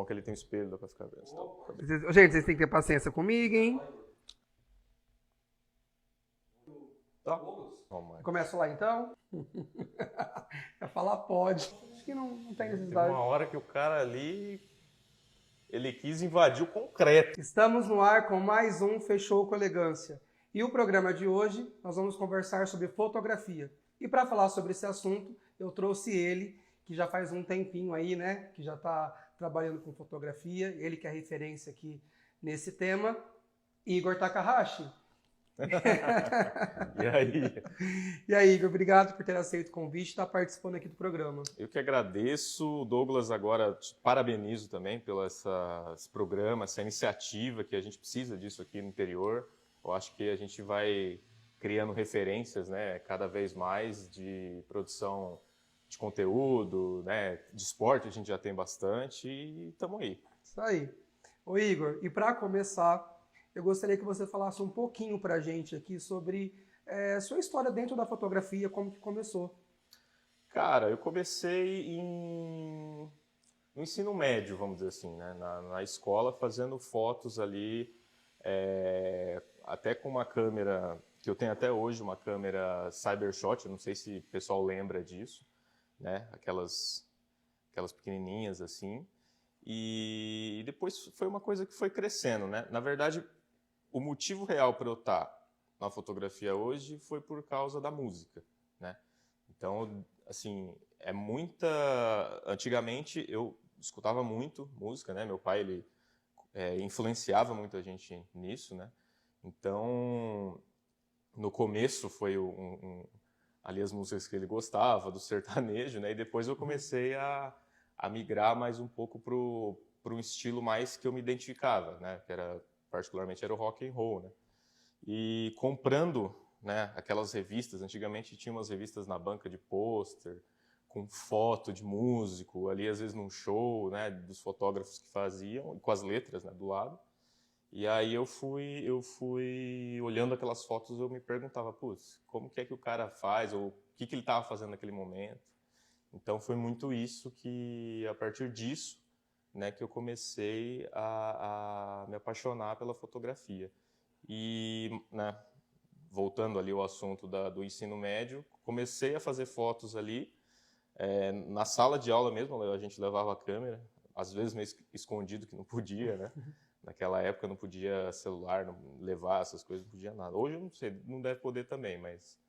bom que ele tem um espelho, dá pra ficar vendo. Então, Gente, vocês têm que ter paciência comigo, hein? tá. Vamos. Começo lá, então? Quer falar? Pode. Acho que não tem Teve necessidade. uma hora que o cara ali, ele quis invadir o concreto. Estamos no ar com mais um Fechou com Elegância. E o programa de hoje, nós vamos conversar sobre fotografia. E para falar sobre esse assunto, eu trouxe ele, que já faz um tempinho aí, né? Que já está trabalhando com fotografia. Ele que é referência aqui nesse tema. Igor Takahashi. E aí? E aí, Igor, obrigado por ter aceito o convite e estar participando aqui do programa. Eu que agradeço, Douglas, agora te parabenizo também pelo esse programa, essa iniciativa, que a gente precisa disso aqui no interior. Eu acho que a gente vai criando referências, né, cada vez mais de produção de conteúdo, né, de esporte a gente já tem bastante e estamos aí. Isso aí. Ô Igor, e para começar, eu gostaria que você falasse um pouquinho para a gente aqui sobre sua história dentro da fotografia, como que começou. Cara, eu comecei no ensino médio, vamos dizer assim, né, na escola, fazendo fotos ali, até com uma câmera, que eu tenho até hoje, uma câmera Cybershot, eu não sei se o pessoal lembra disso, né, aquelas pequenininhas assim, e depois foi uma coisa que foi crescendo, né, na verdade, o motivo real para eu estar na fotografia hoje foi por causa da música, né, então, assim, antigamente eu escutava muito música, né, meu pai, ele influenciava muito a gente nisso, né, então, no começo foi ali as músicas que ele gostava, do sertanejo, né? E depois eu comecei a migrar mais um pouco pro um estilo mais que eu me identificava, né? Que particularmente era o rock and roll, né? E comprando, né, aquelas revistas, antigamente tinha umas revistas na banca de pôster, com foto de músico, ali às vezes num show, né, dos fotógrafos que faziam, com as letras, né, do lado. E aí eu fui olhando aquelas fotos, eu me perguntava, putz, como que é que o cara faz, ou o que ele estava fazendo naquele momento. Então foi muito isso que, a partir disso, né, que eu comecei a me apaixonar pela fotografia. E, né, voltando ali ao assunto do ensino médio, comecei a fazer fotos ali, na sala de aula mesmo, a gente levava a câmera, às vezes meio escondido, que não podia, né? Naquela época não podia celular, não levar essas coisas, não podia nada. Hoje eu não sei, não deve poder também, mas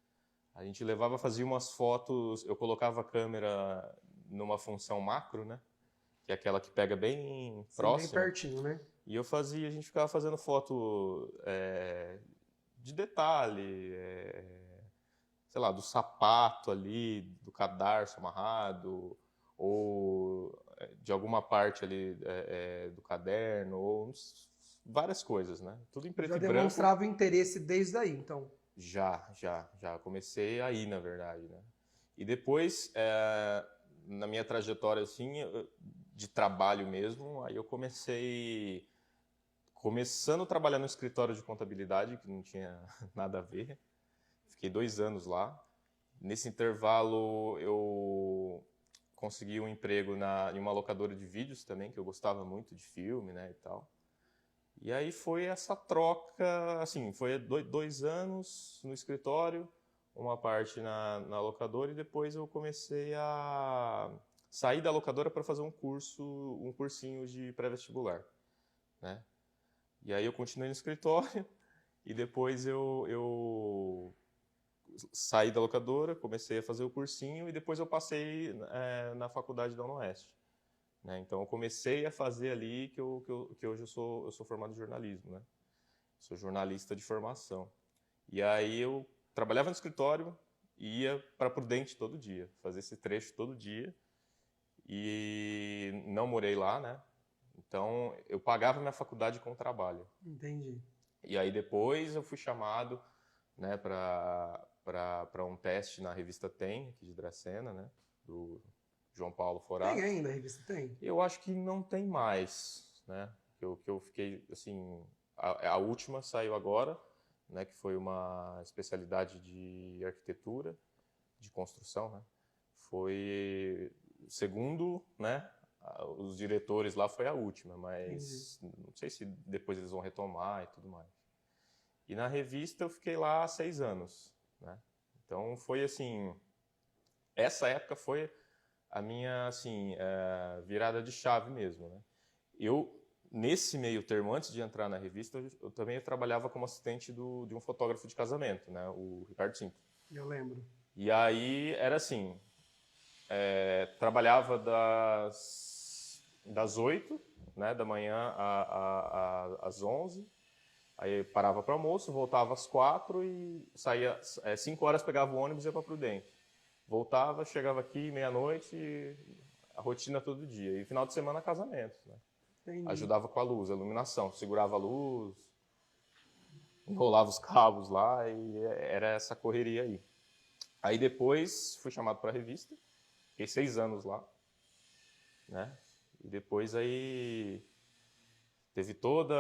a gente levava, fazia umas fotos, eu colocava a câmera numa função macro, né? Que é aquela que pega bem próximo. Bem pertinho, né? E a gente ficava fazendo foto de detalhe, sei lá, do sapato ali, do cadarço amarrado, ou de alguma parte ali do caderno, ou várias coisas, né? Tudo em preto Já e branco. demonstrava interesse desde aí, então. Já. Comecei aí, na verdade, né? E depois, na minha trajetória, assim, de trabalho mesmo, aí eu começando a trabalhar no escritório de contabilidade, que não tinha nada a ver. Fiquei 2 anos lá. Nesse intervalo, eu consegui um emprego em uma locadora de vídeos também, que eu gostava muito de filme, né, e tal. E aí foi essa troca, assim, foi 2 anos no escritório, uma parte na locadora, e depois eu comecei a sair da locadora para fazer um cursinho de pré-vestibular, né? E aí eu continuei no escritório, e depois eu saí da locadora, comecei a fazer o cursinho e depois eu passei na faculdade da UniOeste, né? Então eu comecei a fazer ali que hoje eu sou formado em jornalismo, né? Sou jornalista de formação. E aí eu trabalhava no escritório e ia para Prudente todo dia, fazer esse trecho todo dia. E não morei lá, né? Então eu pagava minha faculdade com o trabalho. Entendi. E aí depois eu fui chamado, né, para um teste na revista Tem, aqui de Dracena, né, do João Paulo Forato. Tem ainda a revista? Tem? Eu acho que não tem mais, né, que eu fiquei, assim, a última saiu agora, né, que foi uma especialidade de arquitetura, de construção, né, foi segundo, né, os diretores lá foi a última, mas não sei se depois eles vão retomar e tudo mais. E na revista eu fiquei lá há 6 anos, né? Então foi assim, essa época foi a minha assim virada de chave mesmo, né? Nesse meio termo, antes de entrar na revista, eu também trabalhava como assistente de um fotógrafo de casamento, né? O Ricardo Cinto. Eu lembro. E aí era assim, trabalhava das 8, né, da manhã às 11, aí parava para almoço, voltava às 4 e saía 5 horas, pegava o ônibus e ia para Prudente. Voltava, chegava aqui meia-noite, a rotina todo dia. E final de semana, casamento, né? Entendi. Ajudava com a luz, a iluminação, segurava a luz, enrolava os cabos lá e era essa correria aí. Aí depois fui chamado para a revista, fiquei 6 anos lá, né? E depois aí teve toda,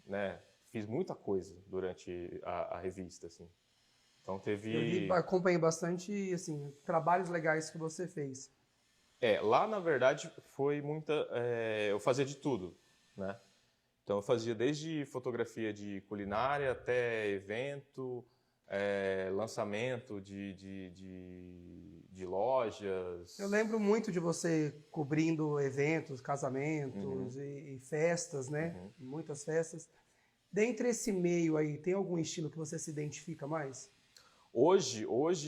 né? Fiz muita coisa durante a revista, assim. Então teve... Acompanhei bastante, assim, trabalhos legais que você fez. Lá na verdade foi muita... eu fazia de tudo, né? Então eu fazia desde fotografia de culinária até evento, lançamento de lojas. Eu lembro muito de você cobrindo eventos, casamentos e festas, né? Muitas festas. Dentre esse meio aí, tem algum estilo que você se identifica mais? Hoje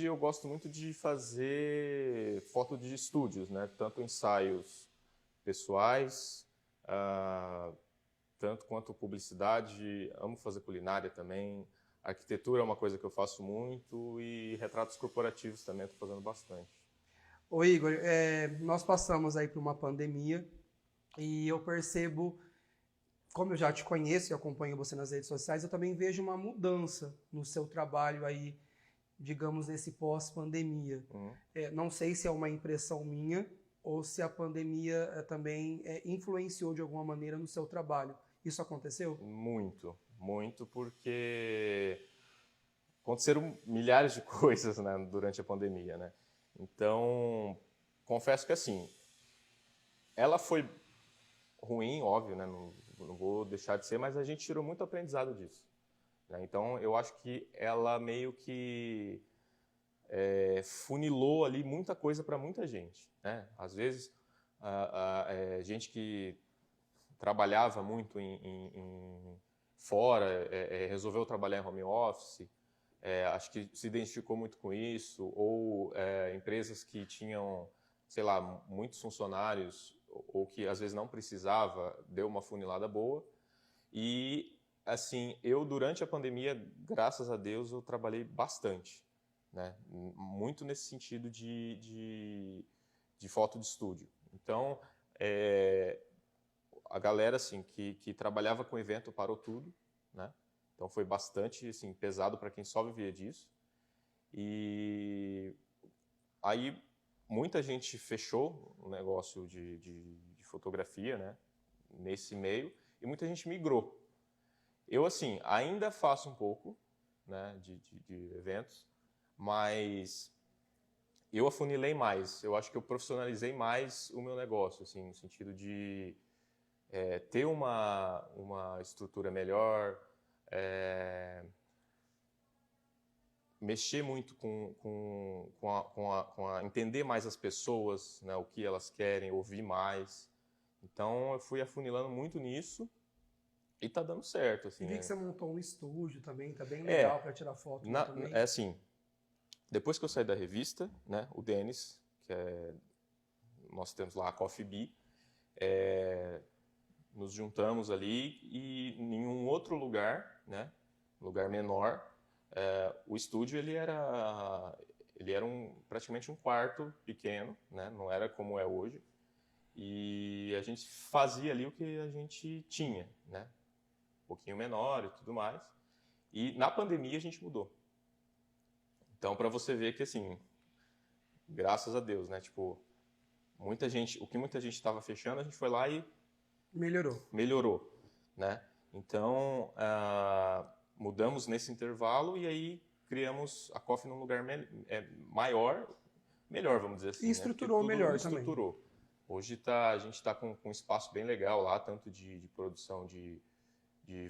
eu gosto muito de fazer foto de estúdios, né? Tanto ensaios pessoais, tanto quanto publicidade. Amo fazer culinária também. Arquitetura é uma coisa que eu faço muito e retratos corporativos também estou fazendo bastante. Ô Igor, nós passamos aí por uma pandemia e eu percebo, como eu já te conheço e acompanho você nas redes sociais, eu também vejo uma mudança no seu trabalho aí, digamos, nesse pós-pandemia. Não sei se é uma impressão minha ou se a pandemia também influenciou de alguma maneira no seu trabalho. Isso aconteceu? Muito, muito, porque aconteceram milhares de coisas, né, durante a pandemia, né? Então, confesso que assim, ela foi ruim, óbvio, né? Não vou deixar de ser, mas a gente tirou muito aprendizado disso, né? Então, eu acho que ela meio que funilou ali muita coisa para muita gente, né? Às vezes, gente que trabalhava muito fora, resolveu trabalhar em home office, acho que se identificou muito com isso, ou empresas que tinham, sei lá, muitos funcionários, ou que às vezes não precisava, deu uma funilada boa. E, assim, eu durante a pandemia, graças a Deus, eu trabalhei bastante, né? Muito nesse sentido de foto de estúdio. Então, a galera assim, que trabalhava com evento parou tudo, né? Então foi bastante assim, pesado para quem só vivia disso. E aí muita gente fechou o negócio de fotografia, né? Nesse meio, e muita gente migrou. Eu assim, ainda faço um pouco, né, de eventos, mas eu afunilei mais. Eu acho que eu profissionalizei mais o meu negócio, assim, no sentido de ter uma estrutura melhor, mexer muito com entender mais as pessoas, né, o que elas querem, ouvir mais. Então eu fui afunilando muito nisso e tá dando certo. Assim, E vi que você montou um estúdio também, tá bem legal para tirar foto também. Assim, depois que eu saí da revista, né, o Denis, nós temos lá a Coffee Bee, nos juntamos ali e em um outro lugar, né, lugar menor, o estúdio ele era praticamente um quarto pequeno, né, não era como é hoje, e a gente fazia ali o que a gente tinha, né, um pouquinho menor e tudo mais, e na pandemia a gente mudou. Então, para você ver que assim, graças a Deus, né, tipo, o que muita gente estava fechando, a gente foi lá e melhorou, né? Então, mudamos nesse intervalo e aí criamos a Coffee num lugar melhor, vamos dizer assim. E estruturou né? melhor estruturou. também. Hoje a gente está com um espaço bem legal lá, tanto de produção de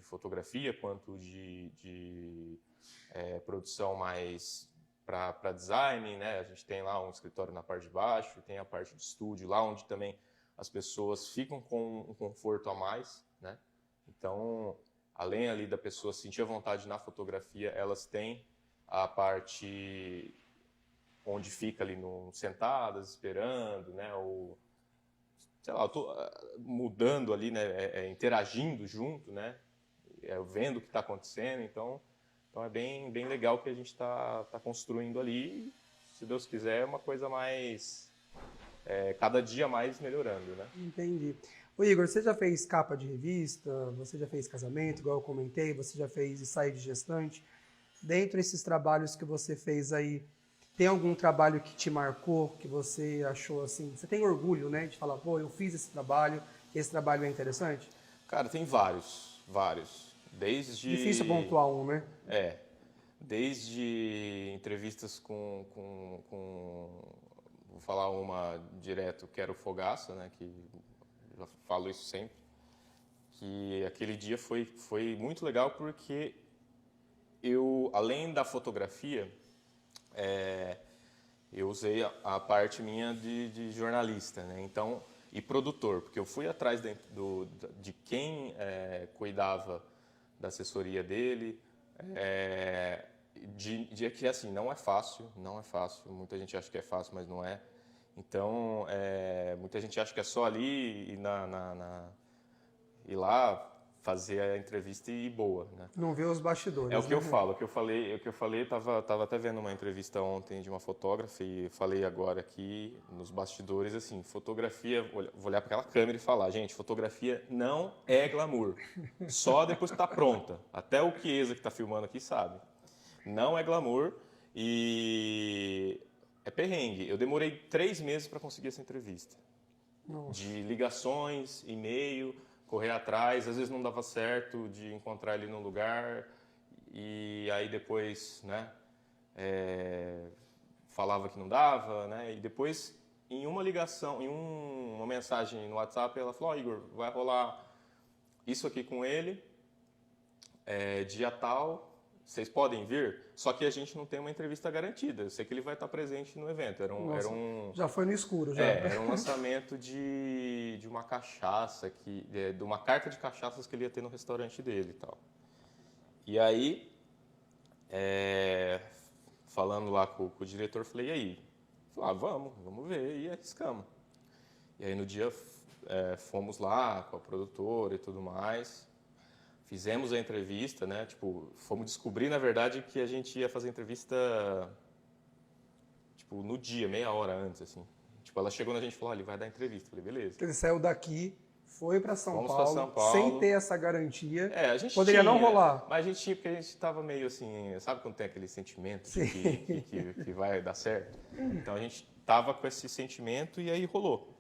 fotografia, quanto de produção mais para design, né? A gente tem lá um escritório na parte de baixo, tem a parte de estúdio lá, onde também as pessoas ficam com um conforto a mais, né? Então, além ali da pessoa sentir a vontade na fotografia, elas têm a parte onde fica ali sentadas, esperando, né? Ou, sei lá, eu tô mudando ali, né? Interagindo junto, né? Vendo o que está acontecendo, então é bem legal que a gente está construindo ali. Se Deus quiser, é uma coisa mais cada dia mais melhorando, né? Entendi. Ô Igor, você já fez capa de revista? Você já fez casamento, igual eu comentei? Você já fez ensaio de gestante? Dentro desses trabalhos que você fez aí, tem algum trabalho que te marcou, que você achou assim? Você tem orgulho, né, de falar, pô, eu fiz esse trabalho é interessante? Cara, tem vários. Desde... Difícil pontuar um, né? Desde entrevistas vou falar uma direto, Quero Fogaça, né, que já falo isso sempre, que aquele dia foi muito legal porque eu, além da fotografia, eu usei a parte minha de jornalista, né, então, e produtor, porque eu fui atrás de quem cuidava da assessoria dele, de que assim, não é fácil, muita gente acha que é fácil, mas não é. Então, muita gente acha que é só ali ir lá fazer a entrevista e ir boa, né? Não vê os bastidores, É o que né? eu falo, tava até vendo uma entrevista ontem de uma fotógrafa e falei agora aqui nos bastidores, assim, fotografia, vou olhar para aquela câmera e falar, gente, fotografia não é glamour, só depois que está pronta, até o Chiesa que está filmando aqui sabe, não é glamour e é perrengue. Eu demorei 3 meses para conseguir essa entrevista, Nossa. de ligações, e-mail, correr atrás, às vezes não dava certo de encontrar ele num lugar e aí depois, né, falava que não dava, né, e depois em uma ligação, uma mensagem no WhatsApp, ela falou, Igor, vai rolar isso aqui com ele, dia tal, vocês podem vir? Só que a gente não tem uma entrevista garantida, eu sei que ele vai estar presente no evento, Já foi no escuro, já. era um lançamento de uma cachaça, de uma carta de cachaças que ele ia ter no restaurante dele e tal. E aí, falando lá com o diretor, falei, e aí? Falei, vamos ver, e arriscamos. E aí no dia fomos lá com a produtora e tudo mais, fizemos a entrevista, né? Tipo, fomos descobrir, na verdade, que a gente ia fazer a entrevista tipo, no dia, meia hora antes, assim. Tipo, ela chegou na gente e falou, olha, ele vai dar entrevista. Eu falei, beleza. Ele saiu daqui, foi para São Fomos Paulo, pra São Paulo, sem ter essa garantia. a gente Poderia tinha, não rolar. mas a gente tinha porque a gente tava meio assim, sabe quando tem aquele sentimento Sim. que vai dar certo? Então a gente tava com esse sentimento e aí rolou.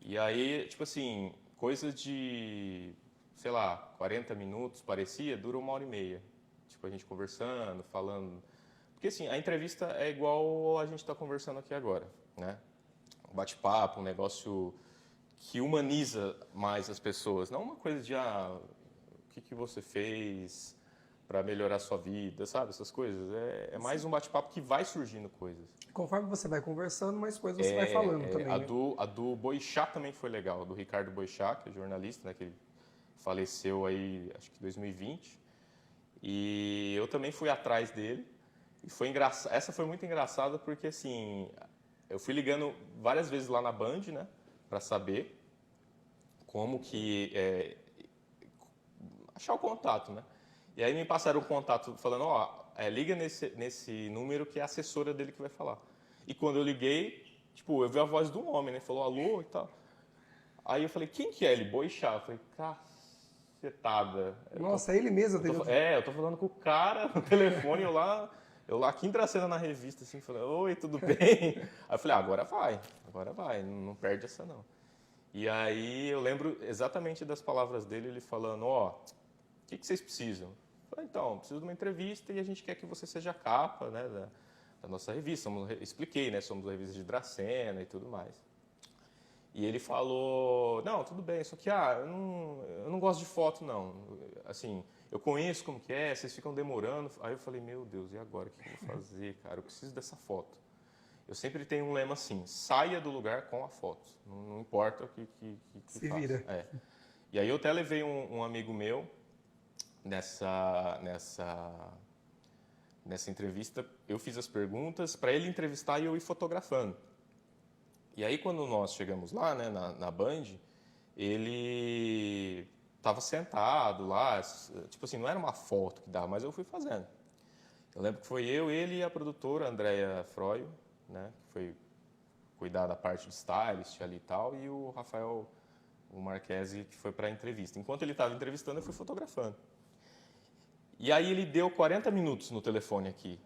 E aí, tipo assim, coisa de, sei lá, 40 minutos, parecia, dura 1h30. Tipo, a gente conversando, falando. Porque assim, a entrevista é igual a gente está conversando aqui agora, né? Um bate-papo, um negócio que humaniza mais as pessoas. Não uma coisa de, o que você fez para melhorar a sua vida, sabe? Essas coisas. É mais um bate-papo que vai surgindo coisas. Conforme você vai conversando, mais coisas você vai falando também. A do Boixá também foi legal, do Ricardo Boixá, que é jornalista, né? Que ele faleceu aí, acho que em 2020. E eu também fui atrás dele. E foi engraçado. Essa foi muito engraçada porque, assim, eu fui ligando várias vezes lá na Band, né? Para saber como que achar o contato, né? E aí me passaram o contato falando, liga nesse número que é a assessora dele que vai falar. E quando eu liguei, tipo, eu vi a voz de um homem, né? Falou alô e tal. Aí eu falei, quem que é ele? Boixá. Eu falei, cacetada. Nossa, é ele mesmo. Eu tô falando com o cara no telefone, eu lá aqui em Dracena na revista, assim, falando, oi, tudo bem? Aí eu falei, agora vai, não perde essa não. E aí eu lembro exatamente das palavras dele, ele falando, o que vocês precisam? Eu falei, então, preciso de uma entrevista e a gente quer que você seja a capa, né, da nossa revista. Expliquei, né, somos a revista de Dracena e tudo mais. E ele falou, não, tudo bem, só que eu não gosto de foto, não. Assim, eu conheço como que é, vocês ficam demorando. Aí eu falei, meu Deus, e agora? O que eu vou fazer, cara? Eu preciso dessa foto. Eu sempre tenho um lema assim, saia do lugar com a foto. Não importa o que Se faça. vira. É. E aí eu até levei um amigo meu nessa entrevista. Eu fiz as perguntas para ele entrevistar e eu ir fotografando. E aí quando nós chegamos lá, né, na Band, ele estava sentado lá, tipo assim, não era uma foto que dava, mas eu fui fazendo. Eu lembro que foi eu, ele e a produtora, Andréia Froio, né, que foi cuidar da parte de stylist ali e tal, e o Rafael, o Marquesi, que foi para a entrevista. Enquanto ele estava entrevistando, eu fui fotografando. E aí ele deu 40 minutos no telefone aqui,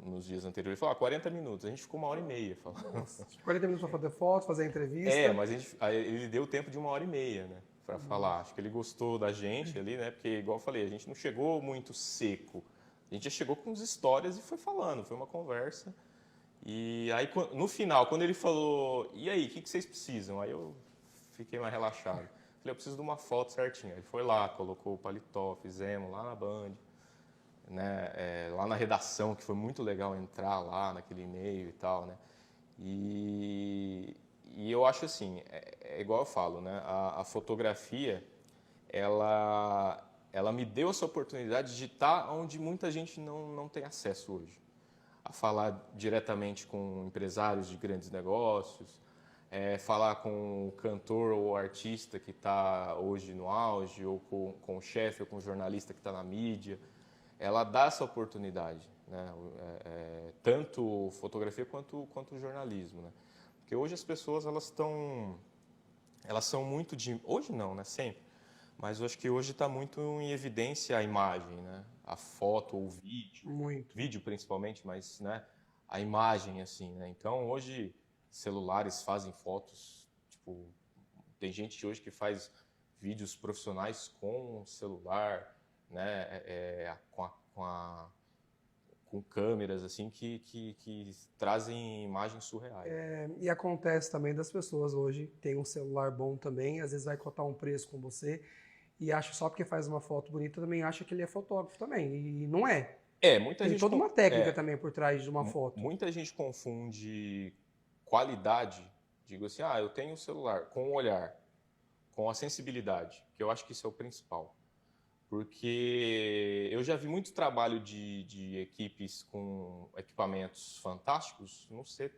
nos dias anteriores. Ele falou, 40 minutos. A gente ficou 1h30 falando. Nossa, 40 minutos para fazer foto, fazer entrevista. Mas aí ele deu tempo de 1h30, né, para falar. Acho que ele gostou da gente ali, né, porque, igual eu falei, a gente não chegou muito seco. A gente já chegou com as histórias e foi falando, foi uma conversa. E aí, no final, quando ele falou, e aí, o que vocês precisam? Aí eu fiquei mais relaxado. Falei, eu preciso de uma foto certinha. Ele foi lá, colocou o paletó, fizemos lá na Band, né, lá na redação, que foi muito legal entrar lá naquele e-mail e tal, né. E eu acho assim, é igual eu falo, né, a fotografia, ela me deu essa oportunidade de estar onde muita gente não tem acesso hoje. A falar diretamente com empresários de grandes negócios, falar com o cantor ou artista que está hoje no auge, ou com o chefe ou com o jornalista que está na mídia. Ela dá essa oportunidade, né? Tanto fotografia quanto jornalismo, né? Porque hoje as pessoas elas são muito hoje não, né? Sempre. Mas eu acho que hoje está muito em evidência a imagem, né? A foto ou o vídeo. Muito. Vídeo principalmente, mas, né? A imagem, assim, né? Então, hoje, celulares fazem fotos, tipo, tem gente hoje que faz vídeos profissionais com celular, né? Com câmeras, assim, que trazem imagens surreais. E acontece também das pessoas hoje, tem um celular bom também, às vezes vai cotar um preço com você e acha só porque faz uma foto bonita, também acha que ele é fotógrafo também, e não é. Muita Tem gente toda uma técnica também por trás de uma foto. Muita gente confunde qualidade, digo assim, eu tenho um celular, com o olhar, com a sensibilidade, que eu acho que isso é o principal. Porque eu já vi muito trabalho de equipes com equipamentos fantásticos não ser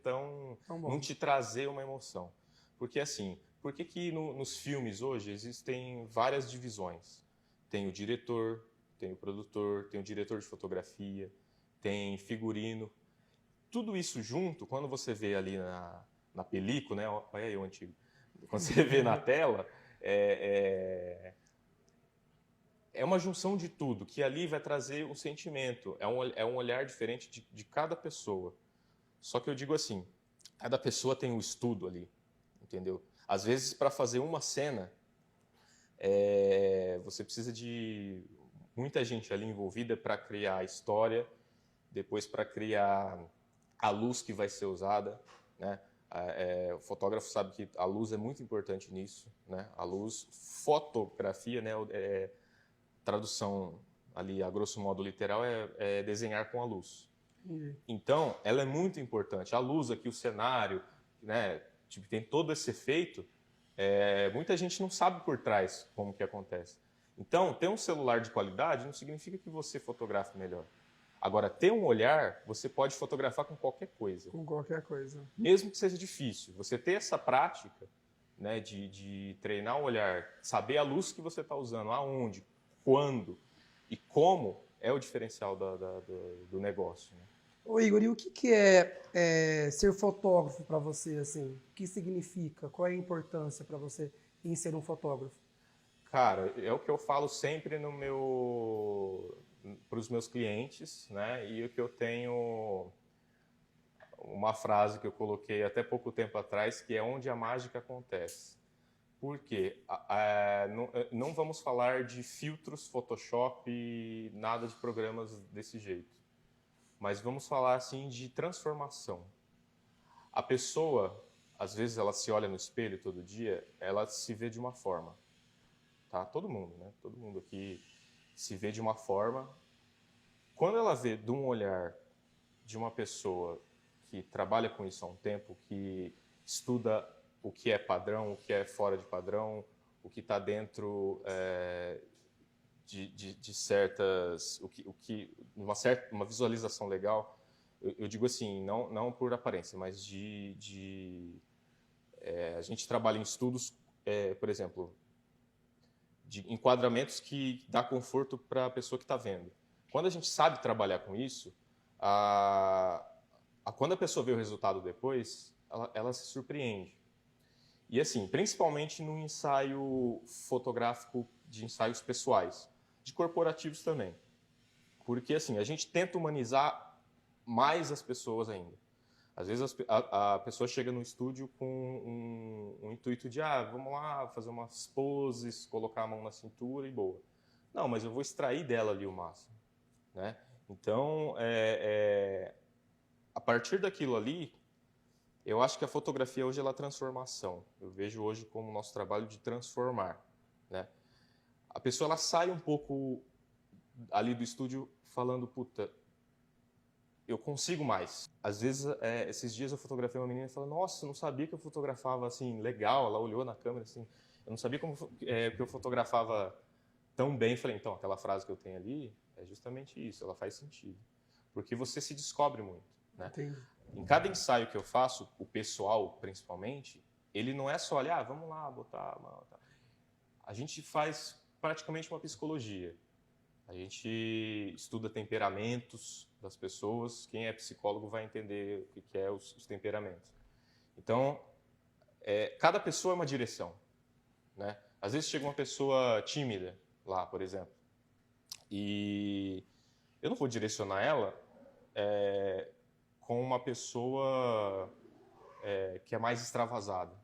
não te trazer uma emoção. Porque assim, por que nos filmes hoje existem várias divisões? Tem o diretor, tem o produtor, tem o diretor de fotografia, tem figurino. Tudo isso junto, quando você vê ali na película, né? Olha aí o antigo. Quando você vê na tela, é uma junção de tudo, que ali vai trazer um sentimento, é um olhar diferente de cada pessoa. Só que eu digo assim, cada pessoa tem um estudo ali, entendeu? Às vezes, para fazer uma cena, você precisa de muita gente ali envolvida para criar a história, depois para criar a luz que vai ser usada, né? O fotógrafo sabe que a luz é muito importante nisso, né? A luz, fotografia, né? Tradução ali, a grosso modo literal, é desenhar com a luz. Então, ela é muito importante. A luz aqui, o cenário, né? Tipo, tem todo esse efeito. Muita gente não sabe por trás como que acontece. Então, ter um celular de qualidade não significa que você fotografe melhor. Agora, ter um olhar, você pode fotografar com qualquer coisa. Com qualquer coisa. Mesmo que seja difícil. Você ter essa prática, né, de treinar o olhar, saber a luz que você está usando, aonde, quando e como, é o diferencial do negócio. Né? Ô Igor, e o que é ser fotógrafo para você, assim? O que significa? Qual é a importância para você em ser um fotógrafo? Cara, é o que eu falo sempre para os meus clientes, né? E o que eu tenho uma frase que eu coloquei até pouco tempo atrás, que é onde a mágica acontece. Por quê? Não vamos falar de filtros, Photoshop, nada de programas desse jeito. Mas vamos falar assim de transformação. A pessoa, às vezes ela se olha no espelho todo dia, ela se vê de uma forma, tá? Todo mundo, né? Todo mundo aqui se vê de uma forma. Quando ela vê de um olhar de uma pessoa que trabalha com isso há um tempo, que estuda o que é padrão, o que é fora de padrão, o que está dentro de certas, uma visualização legal, eu digo assim, não por aparência, mas a gente trabalha em estudos, por exemplo, de enquadramentos que dá conforto para a pessoa que está vendo. Quando a gente sabe trabalhar com isso, quando a pessoa vê o resultado depois, ela se surpreende. E assim, principalmente no ensaio fotográfico de ensaios pessoais, de corporativos também. Porque assim, a gente tenta humanizar mais as pessoas ainda. Às vezes a pessoa chega no estúdio com um intuito de, vamos lá, fazer umas poses, colocar a mão na cintura e boa. Não, mas eu vou extrair dela ali o máximo, né? Então, a partir daquilo ali, eu acho que a fotografia hoje ela é transformação. Eu vejo hoje como o nosso trabalho de transformar, né? A pessoa ela sai um pouco ali do estúdio falando, puta, eu consigo mais. Às vezes, esses dias eu fotografei uma menina e falei, nossa, eu não sabia que eu fotografava assim, legal. Ela olhou na câmera assim, eu não sabia que eu fotografava tão bem. Falei, então, aquela frase que eu tenho ali é justamente isso, ela faz sentido. Porque você se descobre muito, né? Entendi. Em cada ensaio que eu faço, o pessoal principalmente, ele não é só olhar, vamos lá, botar a mão. Tá. A gente faz praticamente uma psicologia. A gente estuda temperamentos das pessoas. Quem é psicólogo vai entender o que é os temperamentos. Então, cada pessoa é uma direção, né? Às vezes chega uma pessoa tímida lá, por exemplo, e eu não vou direcionar ela com uma pessoa que é mais extravasada.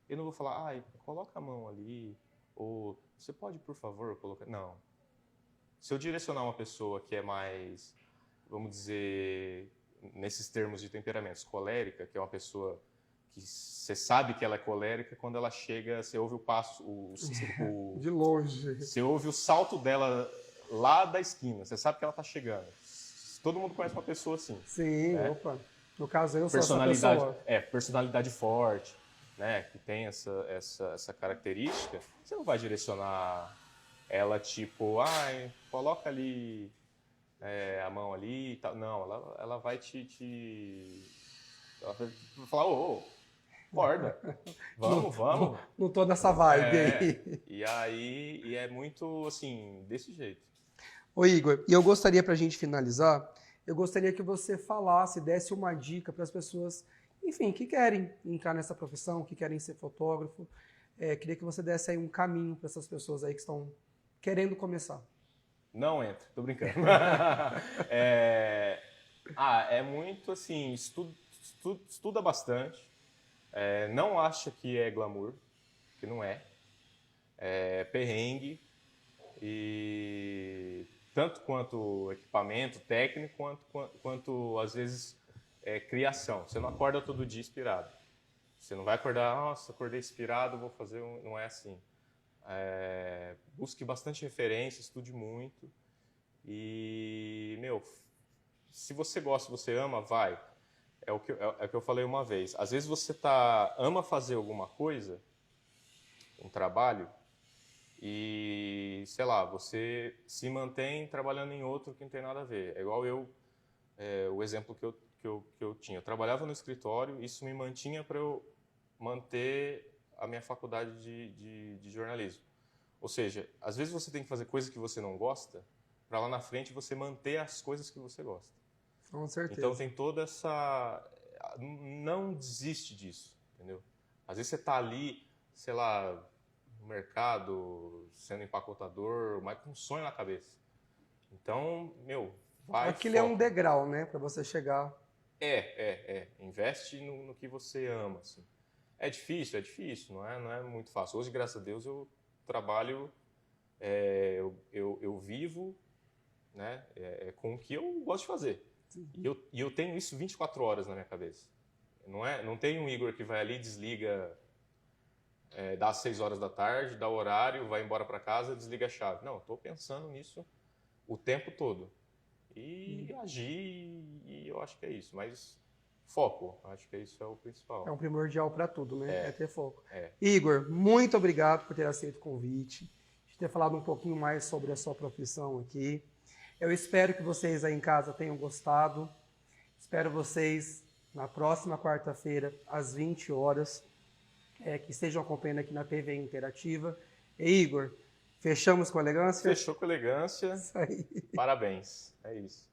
Eu não vou falar, coloca a mão ali, ou você pode, por favor, colocar... Não. Se eu direcionar uma pessoa que é mais, vamos dizer, nesses termos de temperamentos, colérica, que é uma pessoa que você sabe que ela é colérica, quando ela chega, você ouve o passo, de longe. Você ouve o salto dela lá da esquina, você sabe que ela está chegando. Todo mundo conhece uma pessoa assim. Sim, né? Opa. No caso, eu sou essa pessoa. Personalidade forte, né? Que tem essa característica. Você não vai direcionar ela tipo, coloca ali a mão ali e tal. Não, ela vai ela vai falar, acorda, vamos. Não tô nessa vibe aí. E é muito, assim, desse jeito. Ô Igor, e eu gostaria, pra gente finalizar, eu gostaria que você falasse, desse uma dica para as pessoas, enfim, que querem entrar nessa profissão, que querem ser fotógrafo. Queria que você desse aí um caminho para essas pessoas aí que estão querendo começar. Não entra, tô brincando. É muito assim, estuda bastante. Não acha que é glamour, que não é. É perrengue, e tanto quanto equipamento técnico, quanto às vezes criação. Você não acorda todo dia inspirado. Você não vai acordar, nossa, acordei inspirado, vou fazer um... Não é assim. Busque bastante referência, estude muito. E, se você gosta, se você ama, vai. É o que eu falei uma vez. Às vezes você ama fazer alguma coisa, um trabalho, e, sei lá, você se mantém trabalhando em outro que não tem nada a ver. É igual o exemplo que eu tinha. Eu trabalhava no escritório, isso me mantinha para eu manter a minha faculdade de jornalismo. Ou seja, às vezes você tem que fazer coisas que você não gosta, para lá na frente você manter as coisas que você gosta. Com certeza. Então tem toda essa... Não desiste disso, entendeu? Às vezes você está ali, sei lá, no mercado, sendo empacotador, mas com um sonho na cabeça. Então, vai. Aquilo é um degrau, né, para você chegar. Investe no que você ama, assim. É difícil, não é muito fácil. Hoje, graças a Deus, eu trabalho, eu vivo, né, com o que eu gosto de fazer. E eu tenho isso 24 horas na minha cabeça. Não tem um Igor que vai ali, desliga, dá às 6 horas da tarde, dá o horário, vai embora para casa, desliga a chave. Não, estou pensando nisso o tempo todo. E agir, e eu acho que é isso. Mas foco, acho que isso é o principal. É um primordial para tudo, né? É ter foco. É. Igor, muito obrigado por ter aceito o convite, de ter falado um pouquinho mais sobre a sua profissão aqui. Eu espero que vocês aí em casa tenham gostado. Espero vocês na próxima quarta-feira, às 20 horas, que estejam acompanhando aqui na TV Interativa. E Igor, fechamos com elegância? Fechou com elegância. Isso aí. Parabéns. É isso.